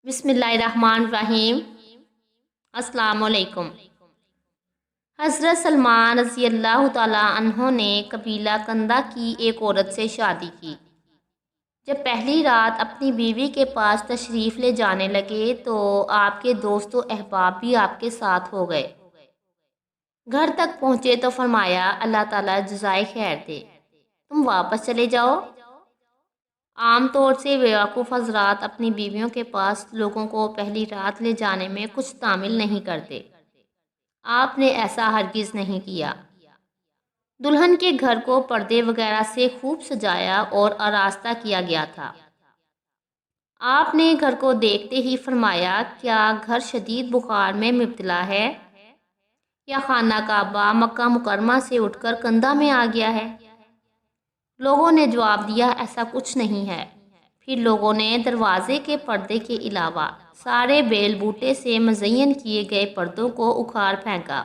बिस्मिल्लाहिर्रहमानिर्रहीम। अस्सलाम वालेकुम। हज़रत सलमान रज़ी अल्लाह ताला अन्हो ने कबीला कंदा की एक औरत से शादी की। जब पहली रात अपनी बीवी के पास तशरीफ़ ले जाने लगे तो आपके दोस्त व अहबाब भी आपके साथ हो गए। घर तक पहुँचे तो फरमाया, अल्लाह ताला जज़ाए खैर दे, तुम वापस चले जाओ। आम तौर से बेवकूफ़ हज़रात अपनी बीवियों के पास लोगों को पहली रात ले जाने में कुछ तामिल नहीं करते। आपने ऐसा हरगिज़ नहीं किया। दुल्हन के घर को पर्दे वगैरह से खूब सजाया और आरास्ता किया गया था। आपने घर को देखते ही फरमाया, क्या घर शदीद बुखार में मुब्तला है या खाना काबा मक्का मुकरमा से उठकर कंधा में आ गया है? लोगों ने जवाब दिया, ऐसा कुछ नहीं है। फिर लोगों ने दरवाजे के पर्दे के अलावा सारे बेल बूटे से मज़य्यन किए गए पर्दों को उखाड़ फेंका।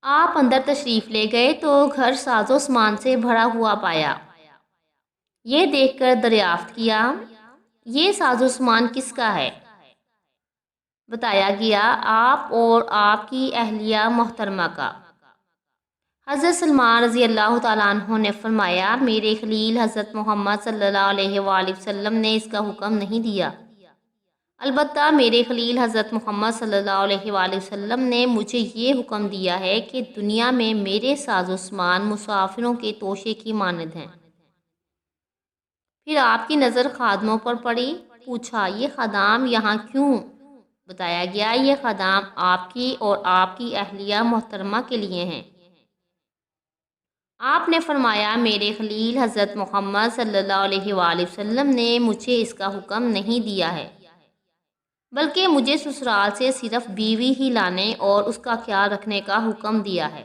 आप अंदर तशरीफ़ ले गए तो घर साजो सामान से भरा हुआ पाया। ये देखकर दरियाफ्त किया, ये साजो सामान किसका है? बताया गया, आप और आपकी अहलिया मोहतरमा का। हज़रत सलमान रज़ी अल्लाह ताला अन्हो ने फरमाया, मेरे खलील हज़रत मोहम्मद सल्लल्लाहु अलैहि वसल्लम ने इसका हुक्म नहीं दिया। अलबत्ता मेरे खलील हज़रत मोहम्मद सल्लल्लाहु अलैहि वसल्लम ने मुझे ये हुक्म दिया है कि दुनिया में मेरे साजो सामान मुसाफिरों के तोशे की मानद हैं। फिर आपकी नज़र खादमों पर पड़ी। पूछा, ये खदाम यहाँ क्यों? बताया गया, ये खदाम आपकी और आपकी अहलिया मोहतरमा के लिए हैं। आपने फरमाया, मेरे खलील हज़रत मोहम्मद सल्लल्लाहु अलैहि वसल्लम ने मुझे इसका हुक्म नहीं दिया है, बल्कि मुझे ससुराल से सिर्फ बीवी ही लाने और उसका ख्याल रखने का हुक्म दिया है।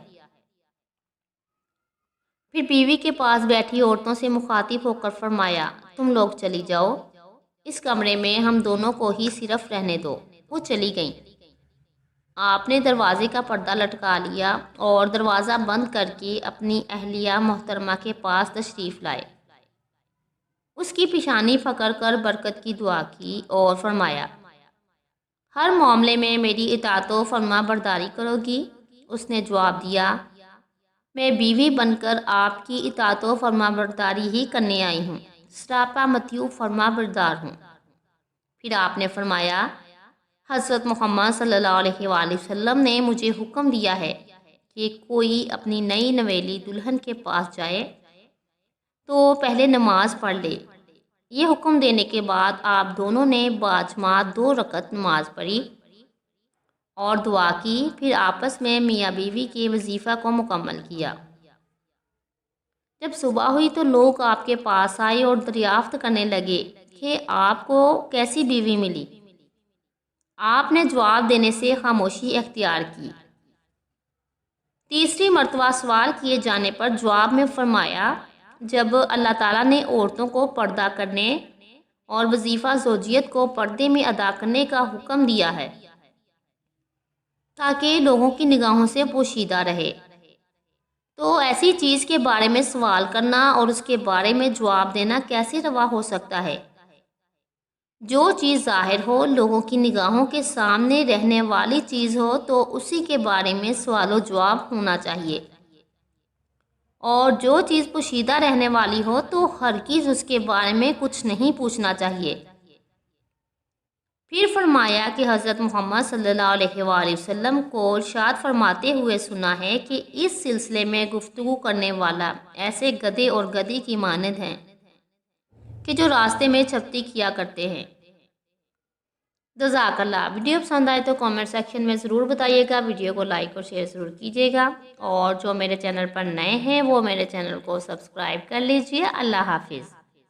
फिर बीवी के पास बैठी औरतों से मुखातिब होकर फरमाया, तुम लोग चली जाओ, इस कमरे में हम दोनों को ही सिर्फ रहने दो। वो चली गईं। आपने दरवाजे का पर्दा लटका लिया और दरवाज़ा बंद करके अपनी अहलिया मोहतरमा के पास तशरीफ़ लाए। उसकी पिशानी पकड़ कर बरकत की दुआ की और फरमाया, हर मामले में मेरी इताअत व फरमा बरदारी करोगी? उसने जवाब दिया, मैं बीवी बनकर आपकी इताअत व फरमा बरदारी ही करने आई हूँ, सरापा मतियू फरमा बरदार हूँ। फिर आपने फरमाया, हज़रत मोहम्मद सल्लल्लाहु अलैहि वसल्लम ने मुझे हुक्म दिया है कि कोई अपनी नई नवेली दुल्हन के पास जाए तो पहले नमाज पढ़ ले। ये हुक्म देने के बाद आप दोनों ने बाजमात 2 रकत नमाज पढ़ी और दुआ की। फिर आपस में मियाँ बीवी के वजीफ़ा को मुकम्मल किया। जब सुबह हुई तो लोग आपके पास आए और दरियाफ्त करने लगे कि आपको कैसी बीवी मिली। आपने जवाब देने से खामोशी अख्तियार की। तीसरी मर्तबा सवाल किए जाने पर जवाब में फरमाया, जब अल्लाह ताला ने औरतों को पर्दा करने और वजीफ़ा ज़ौजियत को पर्दे में अदा करने का हुक्म दिया है ताकि लोगों की निगाहों से पोशीदा रहे, तो ऐसी चीज़ के बारे में सवाल करना और उसके बारे में जवाब देना कैसे रवा हो सकता है? जो चीज़ ज़ाहिर हो, लोगों की निगाहों के सामने रहने वाली चीज़ हो, तो उसी के बारे में सवालो जवाब होना चाहिए, और जो चीज़ पोशीदा रहने वाली हो तो हरगिज़ उसके बारे में कुछ नहीं पूछना चाहिए। फिर फरमाया कि हज़रत मोहम्मद सल्लल्लाहु अलैहि वसल्लम को इरशाद फरमाते हुए सुना है कि इस सिलसिले में गुफ्तगू करने वाला ऐसे गधे और गधी की मानद हैं कि जो रास्ते में छपती किया करते हैं। जज़ाकल्लाह। वीडियो पसंद आए तो कमेंट सेक्शन में ज़रूर बताइएगा। वीडियो को लाइक और शेयर ज़रूर कीजिएगा, और जो मेरे चैनल पर नए हैं वो मेरे चैनल को सब्सक्राइब कर लीजिए। अल्लाह हाफिज़।